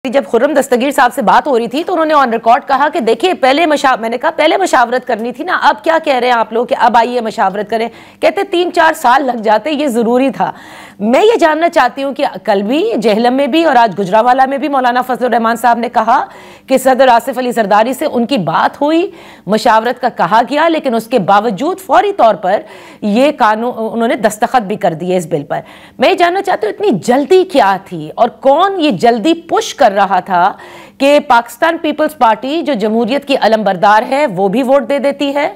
जब खुर्रम दस्तगीर साहब से बात हो रही थी तो उन्होंने ऑन रिकॉर्ड कहा कि देखिए मैंने कहा पहले मशावरत करनी थी ना, अब क्या कह रहे हैं आप लोग कि अब आइए मशावरत करें। कहते 3-4 साल लग जाते, ये ज़रूरी था। मैं ये जानना चाहती हूँ कि कल भी जेहलम में भी और आज गुजरावाला में भी मौलाना फजलुर रहमान साहब ने कहा कि सदर आसिफ अली जरदारी से उनकी बात हुई, मशावरत का कहा गया, लेकिन उसके बावजूद फौरी तौर पर ये कानून उन्होंने दस्तखत भी कर दिए इस बिल पर। मैं ये जानना चाहती हूँ इतनी जल्दी क्या थी और कौन ये जल्दी पुश कर रहा था कि पाकिस्तान पीपल्स पार्टी जो जमहूरियत की अलमबरदार है वो भी वोट दे देती है,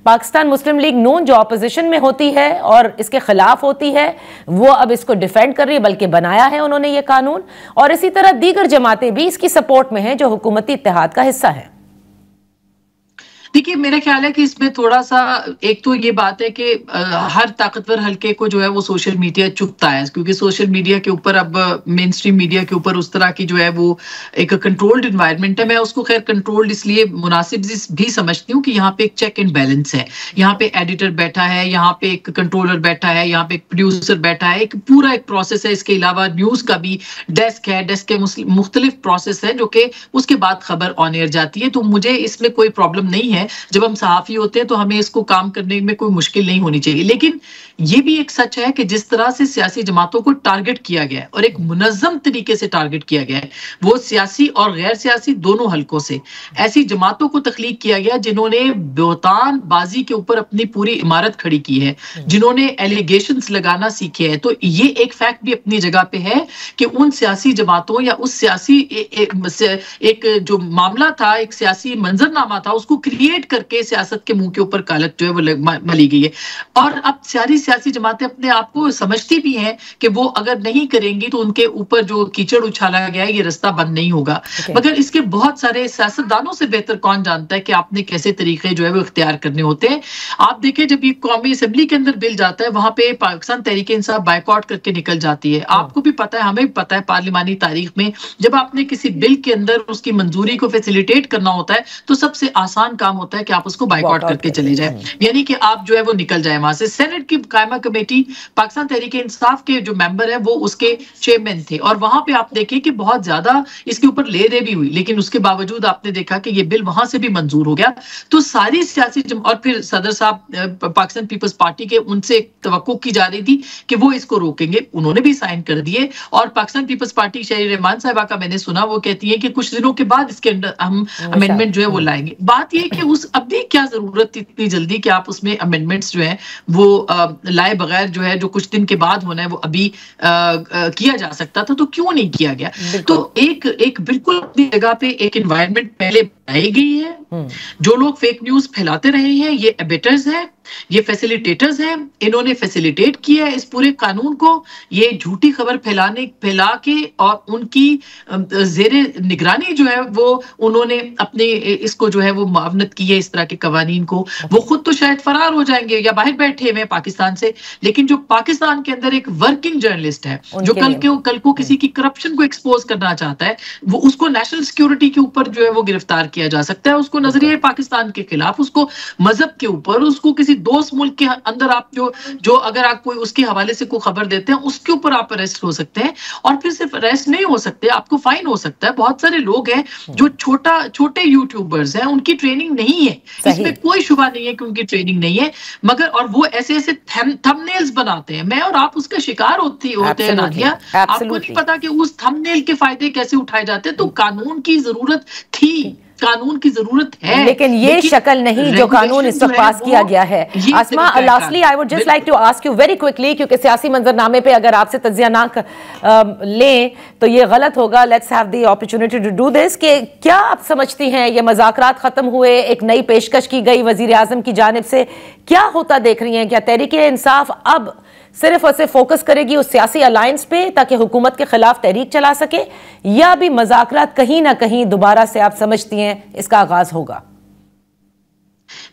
पाकिस्तान मुस्लिम लीग नून जो ऑपोजिशन में होती है और इसके खिलाफ होती है वो अब इसको डिफेंड कर रही है, बल्कि बनाया है उन्होंने ये कानून, और इसी तरह दीगर जमातें भी इसकी सपोर्ट में हैं जो हुकूमती इत्तेहाद का हिस्सा है। देखिए, मेरा ख्याल है कि इसमें थोड़ा सा एक तो ये बात है कि हर ताकतवर हल्के को जो है वो सोशल मीडिया चुभता है, क्योंकि सोशल मीडिया के ऊपर अब मेन स्ट्रीम मीडिया के ऊपर उस तरह की जो है वो एक कंट्रोल्ड इन्वायरमेंट है। मैं उसको खैर कंट्रोल्ड इसलिए मुनासिब भी समझती हूँ कि यहाँ पे एक चेक एंड बैलेंस है। यहाँ पे एडिटर बैठा है, यहाँ पे एक कंट्रोलर बैठा है, यहाँ पे एक प्रोड्यूसर बैठा है, एक पूरा एक प्रोसेस है। इसके अलावा न्यूज का भी डेस्क है, डेस्क के मुख्तलिफ प्रोसेस है जो कि उसके बाद खबर ऑन एयर जाती है। तो मुझे इसमें कोई प्रॉब्लम नहीं है। जब हम सहाफी होते हैं तो हमें इसको काम करने में कोई मुश्किल नहीं होनी चाहिए। लेकिन ये भी एक सच है कि जिस तरह से सियासी जमातों को टारगेट किया गया है और एक मुनज़्ज़म तरीके से टारगेट किया गया है, वो सियासी और गैर सियासी दोनों हलकों से ऐसी जमातों को तख्लीक किया गया जिन्होंने बोतान बाजी के ऊपर अपनी पूरी इमारत खड़ी की है, जिन्होंने एलिगेशंस लगाना सीखे हैं। तो ये एक फैक्ट भी अपनी जगह पे है कि उन सियासी जमातों या उस सियासी एक जो मामला था, एक सियासी मंजरनामा था, उसको क्रिएट करके सियासत के मुंह के ऊपर कालक जो है वो मली गई है। और अब सारी सियासी जमातें अपने आप को समझती भी हैं कि वो अगर नहीं करेंगी तो उनके ऊपर जो कीचड़ उछाला गया है ये रास्ता बंद नहीं होगा। मगर इसके बहुत सारे सियासतदानों से बेहतर कौन जानता है कि आपने कैसे तरीके जो है वो इख्तियार करने होते हैं। आप देखें, जब ये कौमी असेंबली के अंदर बिल जाता है वहां पे पाकिस्तान तहरीक इंसाफ बायकॉट करके निकल जाती है। आपको भी पता है, हमें भी पता है, पार्लिमानी तारीख में जब आपने किसी बिल के अंदर उसकी मंजूरी को फैसिलिटेट करना होता है तो सबसे आसान काम होता है कि आप उसको बायकॉट करके चले जाए, यानी कि आप जो है वो निकल जाए वहां से। सेनेट की कायमा कमेटी पाकिस्तान तहरीक इंसाफ के जो मेंबर है वो उसके चेयरमैन थे और वहां पे आप देखिए कि बहुत ज्यादा इसके ऊपर ले दे भी हुई, लेकिन उसके बावजूद आपने देखा कि ये बिल वहां से भी मंजूर हो गया। तो सारी सियासी और फिर सदर साहब पाकिस्तान पीपल्स पार्टी के, उनसे तवक्को की जा रही थी कि वो इसको रोकेंगे, उन्होंने भी साइन कर दिए। और पाकिस्तान पीपल्स पार्टी शहरी रहमान साहिबा का मैंने सुना, वो कहती है कि कुछ दिनों के बाद इसके अंदर हम अमेंडमेंट जो है वो लाएंगे। बात ये कि उस अभी क्या जरूरत थी इतनी जल्दी कि आप उसमें अमेंडमेंट्स जो है वो लाए बगैर जो है जो कुछ दिन के बाद होना है वो अभी किया जा सकता था, तो क्यों नहीं किया गया? तो एक बिल्कुल अपनी जगह पे एक एनवायरनमेंट पहले बनाई गई है। जो लोग फेक न्यूज फैलाते रहे हैं ये एबेटर्स हैं, ये फैसिलिटेटर्स हैं, इन्होंने फैसिलिटेट किया है इस पूरे कानून को। ये झूठी खबर फैला के और उनकी जेरे निगरानी जो है वो उन्होंने अपने इसको जो है वो मुआवनत की है इस तरह के कवानीन को। वो खुद तो शायद फरार हो जाएंगे या बाहर बैठे हुए पाकिस्तान से, लेकिन जो पाकिस्तान के अंदर एक वर्किंग जर्नलिस्ट है जो कल को किसी की करप्शन को एक्सपोज करना चाहता है, वो उसको नेशनल सिक्योरिटी के ऊपर जो है वो गिरफ्तार किया जा सकता है, उसको नजरिए पाकिस्तान के खिलाफ, उसको मजहब के ऊपर, उसको किसी दोस्त मुल्क के अंदर आप जो अगर आप कोई उसके हवाले से कोई खबर देते हैं उसके ऊपर आप अरेस्ट हो सकते हैं। और फिर सिर्फ अरेस्ट नहीं हो सकते, आपको फाइन हो सकता है। बहुत सारे लोग हैं जो छोटे यूट्यूबर्स हैं, उनकी ट्रेनिंग नहीं है, इसमें कोई शुबा नहीं है कि उनकी ट्रेनिंग नहीं है, मगर और वो ऐसे थंबनेल्स बनाते हैं। मैं और आप उसका शिकार होते हैं नादिया, आपको नहीं पता कि उस थंबनेल के फायदे कैसे उठाए जाते हैं। तो कानून की जरूरत थी, कानून की जरूरत है, लेकिन ये शक्ल नहीं जो कानून इस वक्त पास किया गया है। Asma, lastly I would just like to ask you very quickly, क्योंकि सियासी मंजरनामे पे अगर आपसे तज्जिया ना लें तो ये गलत होगा। Let's have the opportunity to do this कि क्या आप समझती हैं ये मुज़ाकरात खत्म हुए, एक नई पेशकश की गई वजीर आजम की जानिब से, क्या होता देख रही हैं? क्या तहरीक इंसाफ अब सिर्फ और सिर्फ फोकस करेगी उस सियासी अलायंस पे ताकि हुकूमत के खिलाफ तहरीक चला सके, या भी मज़ाकरात कहीं ना कहीं दोबारा से आप समझती हैं इसका आगाज होगा?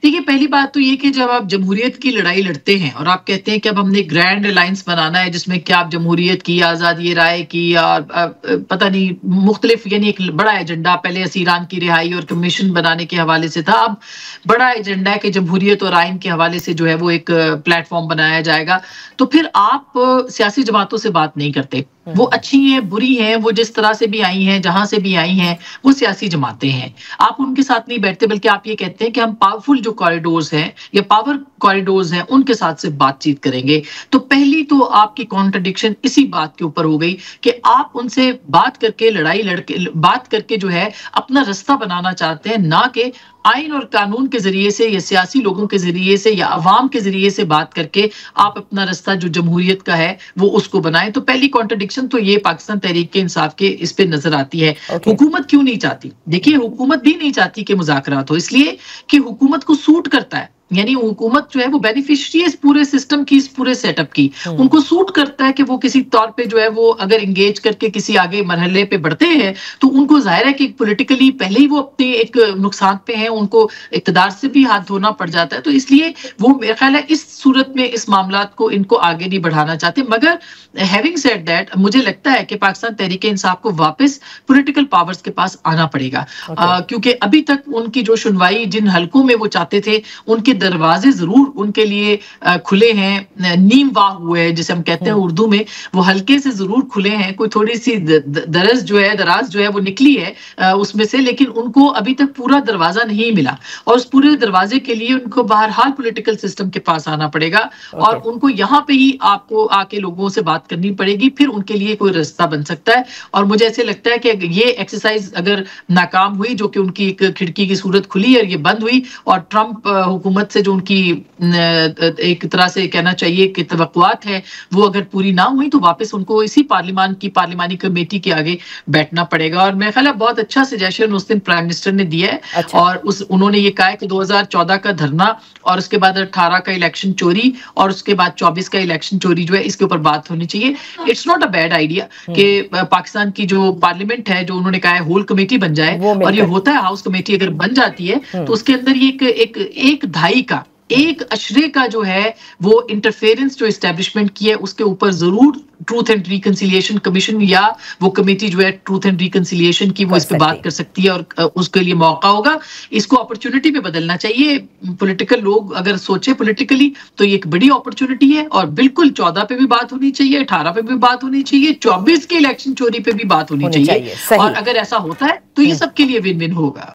देखिए, पहली बात तो ये कि जब आप जमहूरियत की लड़ाई लड़ते हैं और आप कहते हैं कि अब हमने ग्रैंड अलायंस बनाना है जिसमें कि आप जमहूरियत की, आज़ादी राय की और पता नहीं मुख्तलिफ, यानी एक बड़ा एजेंडा पहले असीरान की रिहाई और कमीशन बनाने के हवाले से था, अब बड़ा एजेंडा है कि जमहूरियत और आइन के हवाले से जो है वो एक प्लेटफॉर्म बनाया जाएगा। तो फिर आप सियासी जमातों से बात नहीं करते। वो अच्छी हैं, बुरी हैं, वो जिस तरह से भी आई हैं, जहां से भी आई हैं, वो सियासी जमातें हैं। आप उनके साथ नहीं बैठते, बल्कि आप ये कहते हैं कि हम पावरफुल जो कॉरिडोर्स हैं या पावर कॉरिडोर्स हैं उनके साथ से बातचीत करेंगे। तो पहली तो आपकी कॉन्ट्रडिक्शन इसी बात के ऊपर हो गई कि आप उनसे बात करके, लड़ाई लड़के, बात करके जो है अपना रास्ता बनाना चाहते हैं, ना कि आइन और कानून के जरिए से या सियासी लोगों के जरिए से या अवाम के जरिए से बात करके आप अपना रास्ता जो जमहूरियत का है वो उसको बनाएं। तो पहली कॉन्ट्रडिक्शन तो ये पाकिस्तान तहरीक इंसाफ के इस पे नजर आती है। हुकूमत क्यों नहीं चाहती? देखिए, हुकूमत भी नहीं चाहती कि मुज़ाकरात हो, इसलिए कि हुकूमत को सूट करता है, यानी हुकूमत जो है वो बेनिफिशियरी है इस पूरे सिस्टम की, इस पूरे सेटअप की। उनको सूट करता है कि वो किसी तौर पे जो है वो अगर इंगेज करके किसी आगे मरहले पे बढ़ते हैं तो उनको जाहिर है कि पॉलिटिकली पहले ही वो अपने एक नुकसान पे हैं, उनको इक़्तिदार से भी हाथ धोना पड़ जाता है। तो इसलिए वो मेरा ख्याल है इस सूरत में इस मामलात को इनको आगे नहीं बढ़ाना चाहते। मगर हैविंग सेड दैट, मुझे लगता है कि पाकिस्तान तहरीक इंसाफ को वापस पॉलिटिकल पावर्स के पास आना पड़ेगा, क्योंकि अभी तक उनकी जो सुनवाई जिन हलकों में वो चाहते थे उनके दरवाजे जरूर उनके लिए खुले हैं, नीम वाह हुए हैं जिसे हम कहते हैं उर्दू में, वो हल्के से जरूर खुले हैं। कोई थोड़ी सी दराज जो है वो निकली है उसमें से, लेकिन उनको अभी तक पूरा दरवाजा नहीं मिला और उस पूरे दरवाजे के लिए उनको बहरहाल पॉलिटिकल सिस्टम के पास आना पड़ेगा और उनको यहाँ पे ही आपको आके लोगों से बात करनी पड़ेगी, फिर उनके लिए कोई रास्ता बन सकता है। और मुझे ऐसे लगता है कि ये एक्सरसाइज अगर नाकाम हुई, जो कि उनकी एक खिड़की की सूरत खुली और ये बंद हुई, और ट्रंप हुकूमत से जो उनकी एक तरह से कहना चाहिए कि तवक्कुआत है वो अगर पूरी ना हुई, तो वापस उनको इसी पार्लिमानी कमेटी के आगे बैठना पड़ेगा। और मेरा ख्याल है बहुत अच्छा सजेशन उस दिन प्राइम मिनिस्टर ने दिया है। अच्छा। और उन्होंने ये कहा है कि 2014 का धरना और उसके बाद 18 का इलेक्शन चोरी और उसके बाद 24 का इलेक्शन चोरी जो है इसके ऊपर बात होनी चाहिए। It's not a bad idea कि पाकिस्तान की जो पार्लियामेंट है, जो उन्होंने कहा है होल कमेटी बन जाए, और ये होता है हाउस कमेटी अगर बन जाती है तो उसके अंदर ये एक दहाई का, एक अशरे का जो है वो इंटरफेरेंस जो एस्टेब्लिशमेंट की है उसके ऊपर जरूर ट्रूथ एंड रिकंसिलिएशन कमीशन या वो कमेटी जो है ट्रूथ एंड रिकंसिलिएशन की, वो इस पे बात कर सकती है और उसके लिए मौका होगा। इसको अपॉर्चुनिटी पे बदलना चाहिए। पॉलिटिकल लोग अगर सोचे पॉलिटिकली तो ये एक बड़ी अपॉर्चुनिटी है और बिल्कुल 14 पे भी बात होनी चाहिए, 18 पे भी बात होनी चाहिए, 24 के इलेक्शन चोरी पे भी बात होनी चाहिए। और अगर ऐसा होता है तो ये सबके लिए विन विन होगा।